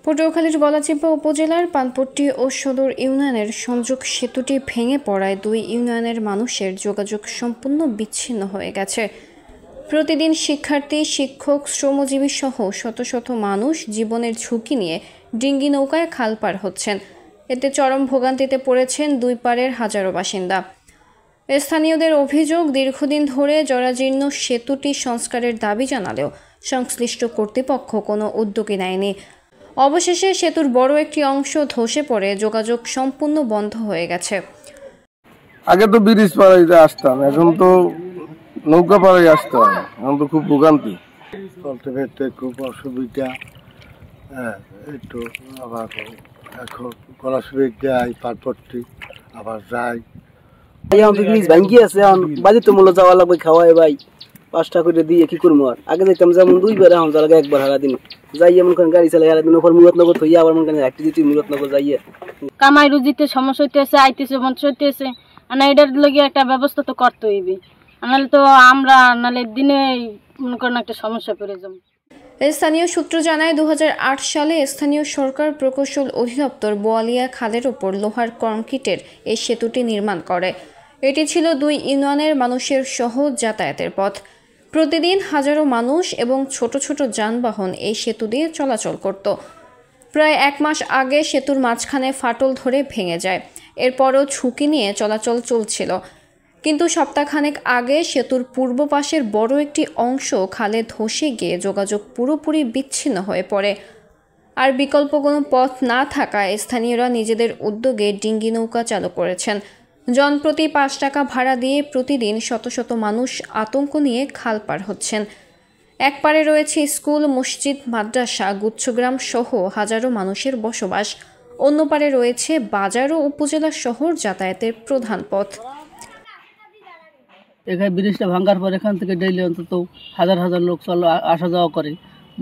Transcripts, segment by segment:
পটুয়াখালীর গলাচিপা উপজেলার পানপট্টি ও সদর ইউনিয়নের সংযোগ সেতুটি ভেঙে পড়ায় দুই ইউনিয়নের মানুষের যোগাযোগ সম্পূর্ণ বিচ্ছিন্ন হয়ে গেছে। প্রতিদিন শিক্ষার্থী, শিক্ষক, শ্রমজীবী সহ শত শত মানুষ জীবনের ঝুঁকি নিয়ে ডিঙ্গি নৌকায় খাল পার হচ্ছেন। এতে চরম ভোগান্তিতে পড়েছেন দুই পাড়ের হাজারো বাসিন্দা। স্থানীয়দের অভিযোগ, দীর্ঘদিন ধরে জরাজীর্ণ সেতুটি সংস্কারের দাবি জানালেও সংশ্লিষ্ট কর্তৃপক্ষ কোনো উদ্যোগই নেয়নি। অবশেষে সেতুর বড় একটি অংশ ধসে পড়ে যোগাযোগ সম্পূর্ণ বন্ধ হয়ে গেছে। আগে তো ব্রিজ পাড়াইতে আসতাম, এখন তো নৌকা পাড়াই আসতে হয়, এখন তো খুব ভোগান্তি, চলতে ফিরতে খুব অসুবিধা। একটু আবার এখন গলাচিপা এই পানপট্টি আবার যাই ব্রিজ ভাঙ্গি আছে, বাড়িতে তো মূল্য যাওয়া লাগবে, খাওয়াই ভাই 5 টাকা করে দিয়ে কি করবো। আর আগে দেখতাম যেমন 2 বার, এখন যাওয়া লাগে 1 বার হারা দিন যাই, এমন করে গাড়ি চালাই হারা দিন ওপর মুরাদনগর থইয়া আবার মনে করেন একটি দিতে মুরাদনগর যাইয়া কামাই রুজিতে সমস্যা হইতেছে, আইতেছে বঞ্চ হইতেছে। মানে এটার লগে একটা ব্যবস্থা তো করতে হইবে, নাহলে তো আমরা নাহলে দিনে মনে করেন একটা সমস্যা পড়ে যাব। স্থানীয় সূত্র জানায় 2008 সালে স্থানীয় সরকার প্রকৌশল অধিদপ্তর বোয়ালিয়া খালের ওপর লোহার কংক্রিটের এই সেতুটি নির্মাণ করে। এটি ছিল দুই ইউনিয়নের মানুষের সহজ যাতায়াতের পথ। প্রতিদিন হাজারো মানুষ এবং ছোট ছোট যানবাহন এই সেতু দিয়ে চলাচল করত। প্রায় 1 মাস আগে সেতুর মাঝখানে ফাটল ধরে ভেঙে যায়। এরপরও ঝুঁকি নিয়ে চলাচল চলছিল, কিন্তু সপ্তাহখানেক আগে সেতুর পূর্ব পাশের বড় একটি অংশ খালে ধসে গিয়ে যোগাযোগ পুরোপুরি বিচ্ছিন্ন হয়ে পড়ে। আর বিকল্প কোনো পথ না থাকায় স্থানীয়রা নিজেদের উদ্যোগে ডিঙ্গি নৌকা চালু করেছেন। জনপ্রতি 5 টাকা ভাড়া দিয়ে প্রতিদিন শত শত মানুষ আতঙ্ক নিয়ে খাল পার হচ্ছেন। এক পারে রয়েছে স্কুল, মসজিদ, মাদ্রাসা, গুচ্ছগ্রাম সহ হাজারো মানুষের বসবাস। অন্য পারে রয়েছে বাজার ও উপজেলা শহর যাতায়াতের প্রধান পথ। এখানে ব্রিজটা ভাঙার পর এখান থেকে ডেইলি অন্তত হাজার হাজার লোক আসা যাওয়া করে।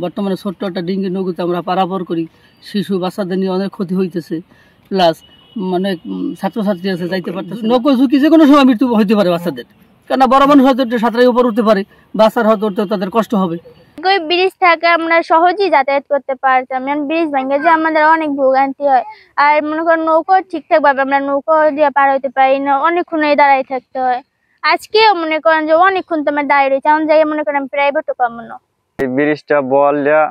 বর্তমানে ছোট্ট একটা ডিঙ্গি নৌকাতে আমরা পারাপার করি, শিশু বাচ্চাদের নিয়ে অনেক ক্ষতি হইতেছে, প্লাস মানে ছাত্রছাত্রী আছে যাইতে পারতেছে। নৌকো ঝুঁকি যে কোনো সময় মৃত্যু হইতে পারে বাচ্চাদের, কেননা বড় মানুষ হয়তো সাঁতরাই উপর উঠতে পারে, বাচ্চার হয়তো উঠতে তাদের কষ্ট হবে। ব্রিজ থেকে আমরা সহজেই যাতায়াত করতে পারতাম, ব্রিজ ভেঙে যে আমাদের অনেক ভোগান্তি হয়। আর মনে করেন নৌকো ঠিকঠাক ভাবে আমরা নৌকো দিয়ে পার হইতে পারি না, অনেকক্ষণ দাঁড়াই থাকতে হয়। আজকেও মনে করেন যে অনেকক্ষণ তোমার দাঁড়িয়ে রয়েছে, এমন জায়গায় মনে করেন প্রাইভেটও পাবো না। এই ব্রিজটা বোয়ালিয়া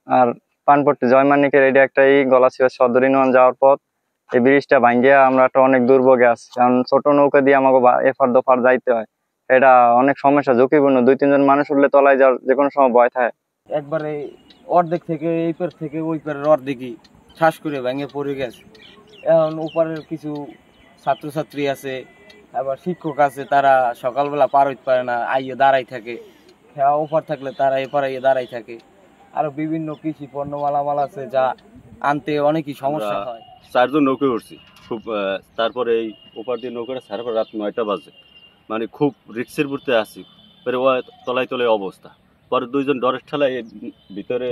আর পানপট্টি জয়মানিকের এটা একটা গলাচিপা সদর ইউনিয়ন যাওয়ার পথ। এই ব্রিজটা ভাঙ্গিয়া আমরা একটা অনেক দুর্ভোগে আছি, কারণ ছোট নৌকা দিয়ে আমাকে এফার দফার যাইতে হয়। এটা অনেক সমস্যা, ঝুঁকিপূর্ণ। 2-3 জন মানুষ উঠলে তলায় যাওয়ার যে কোনো সময় ভয় থাকে। একবারে অর্ধেক থেকে এই পার থেকে ওই পারের অর্ধেকই শ্বাস করে ভেঙে পড়ে গেছে। এখন ওপারের কিছু ছাত্রছাত্রী আছে, আবার শিক্ষক আছে, তারা সকালবেলা পার হইতে পারে না, আইয়ে দাঁড়াই থাকে। হ্যাঁ, ওপার থাকলে তারা এপার আইয়ে দাঁড়াই থাকে। আরো বিভিন্ন কৃষি পণ্য মালামাল আছে, যা আনতে অনেকই সমস্যা হয়। 4 জন নৌকা উঠছি খুব, তারপরে এই ওপার দিয়ে নৌকাটা ছাড়ার পর রাত 9টা বাজে, মানে খুব রিক্সের পড়তে আসি, পরে ও তলায় তলায় অবস্থা। পরে 2 জন ডরের ঠেলায় ভিতরে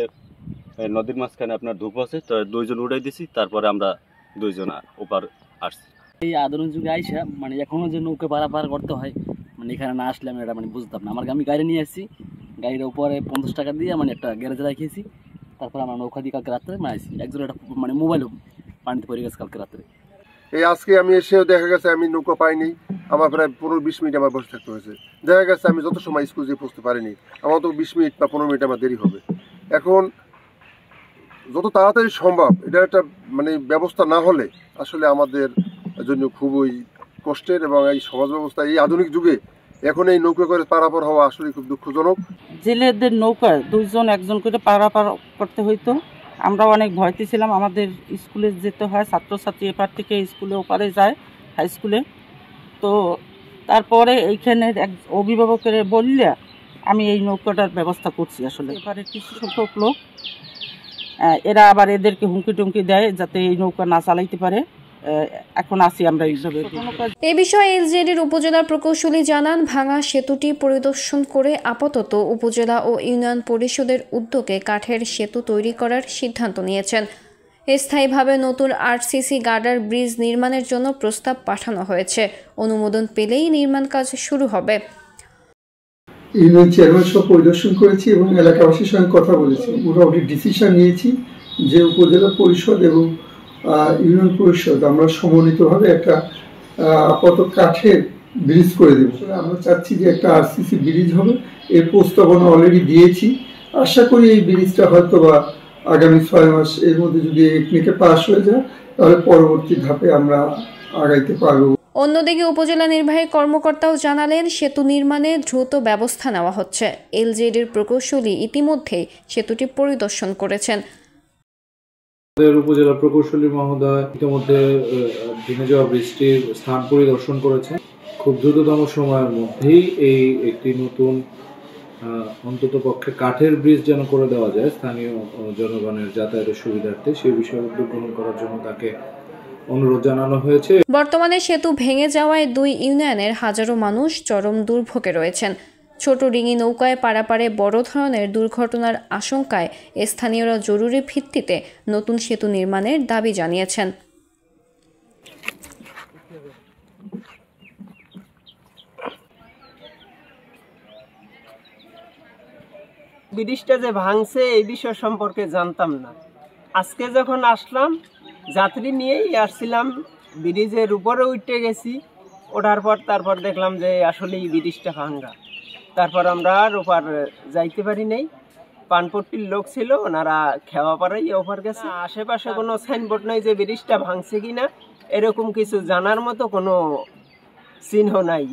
নদীর মাঝখানে আপনার ধূপ আছে, তো 2 জন উড়াই দিছি, তারপরে আমরা 2 জন ওপার আসছি। এই আধুনিক যুগে আইসা মানে এখনো যে নৌকা পারাপার করতে হয়, মানে এখানে না আসলে আমি এটা মানে বুঝতাম না। আমি গাড়ি নিয়ে আসছি, গাড়ির উপরে 50 টাকা দিয়ে মানে একটা গ্যারেজে রাখিয়েছি, তারপর আমরা নৌকা দিয়ে কালকে রাত্রে মানে আসছি। একজন একটা মানে মোবাইলও পানিতে পড়ে গেছে কালকে রাত্রে। এই আজকে আমি এসেও দেখা গেছে আমি নৌকা পাইনি, আমার প্রায় 15-20 মিনিট আমার বসে থাকতে হয়েছে। দেখা গেছে আমি যত সময় স্কুল যেয়ে পৌঁছতে পারিনি, আমার তো 20 মিনিট বা 15 মিনিট আমার দেরি হবে। এখন যত তাড়াতাড়ি সম্ভব এটা একটা মানে ব্যবস্থা না হলে আসলে আমাদের জন্য খুবই কষ্টের, এবং এই সমাজ ব্যবস্থা এই আধুনিক যুগে এখন এই নৌকা করে পারাপার হওয়া আসলে খুব দুঃখজনক। জেলেদের নৌকা 2 জন 1 জন করে পারাপার করতে হইতো। আমরা অনেক ভয়তে ছিলাম, আমাদের স্কুলে যেতে হয়, ছাত্রছাত্রী এপার থেকে স্কুলে ওপারে যায়, হাই স্কুলে। তো তারপরে এইখানে এক অভিভাবকের বললে আমি এই নৌকাটার ব্যবস্থা করছি। আসলে এপারে কিছু সংখ্যক লোক এরা আবার এদেরকে হুমকি টুমকি দেয় যাতে এই নৌকা না চালাইতে পারে। এখন আসি আমরা এইভাবে। এ বিষয়ে এলজেডির উপজেলা প্রকৌশলী জানান, ভাঙা সেতুটি পরিদর্শন করে আপাতত উপজেলা ও ইউনিয়ন পরিষদের উদ্যোগে কাঠের সেতু তৈরি করার সিদ্ধান্ত নিয়েছেন। স্থায়ীভাবে নতুন আরসিসি গার্ডার ব্রিজ নির্মাণের জন্য প্রস্তাব পাঠানো হয়েছে। অনুমোদন পেলেই নির্মাণ কাজ শুরু হবে। ইউনিয়ন চেয়ারম্যান সহ পরিদর্শন করেছি এবং এলাকাবাসীর সঙ্গে কথা বলেছি, মোটামুটি ডিসিশন নিয়েছি যে উপজেলা পরিষদ এবং ইউনিয়ন পরিষদ আমরা সমন্বিতভাবে একটা আপাতত কাঠের ব্রিজ করে দেব। আমরা চাচ্ছি যে একটা আরসিসি ব্রিজ হবে, এর প্রস্তাবনা অলরেডি দিয়েছি। আশা করি এই ব্রিজটা হয়তো বা আগামী 6 মাস এর মধ্যে যদি টেকনিকে পাস হয়ে যায় তাহলে পরবর্তী ধাপে আমরা আগাইতে পারবো। অন্যদিকে উপজেলা নির্বাহী কর্মকর্তাও জানালেন, সেতু নির্মাণে দ্রুত ব্যবস্থা নেওয়া হচ্ছে। এলজেডির প্রকৌশলী ইতিমধ্যেই সেতুটি পরিদর্শন করেছেন। উপজেলা প্রকৌশলী মহোদয় ইতিমধ্যে ভেঙে যাওয়া বৃষ্টির স্থান পরিদর্শন করেছেন। খুব দ্রুততম সময়ের মধ্যেই এই একটি নতুন অন্তত পক্ষে কাঠের ব্রিজ যেন করে দেওয়া যায় স্থানীয় জনগণের যাতায়াতের সুবিধার্থে, সেই বিষয়ে উদ্যোগ গ্রহণ করার জন্য তাকে অনুরোধ জানানো হয়েছে। বর্তমানে সেতু ভেঙে যাওয়ায় 2 ইউনিয়নের হাজারো মানুষ চরম দুর্ভোগে রয়েছেন। ছোট ডিঙি নৌকায় পারাপারে বড় ধরনের দুর্ঘটনার আশঙ্কায় স্থানীয়রা জরুরি ভিত্তিতে নতুন সেতু নির্মাণের দাবি জানিয়েছেন। ব্রিজটা যে ভাঙছে এই বিষয় সম্পর্কে জানতাম না। আজকে যখন আসলাম যাত্রী নিয়েই আসছিলাম, ব্রিজের উপরে উঠে গেছি। ওঠার পর তারপর দেখলাম যে আসলে এই ব্রিজটা ভাঙা। তারপর আমরা আর ওপার যাইতে পারি নাই। পানপট্টির লোক ছিল, ওনারা খেওয়াপাড়াই ওপার গেছে। আশেপাশে কোনো সাইনবোর্ড নাই যে ব্রিজটা ভাঙছে কিনা, এরকম কিছু জানার মতো কোনো চিহ্ন নাই।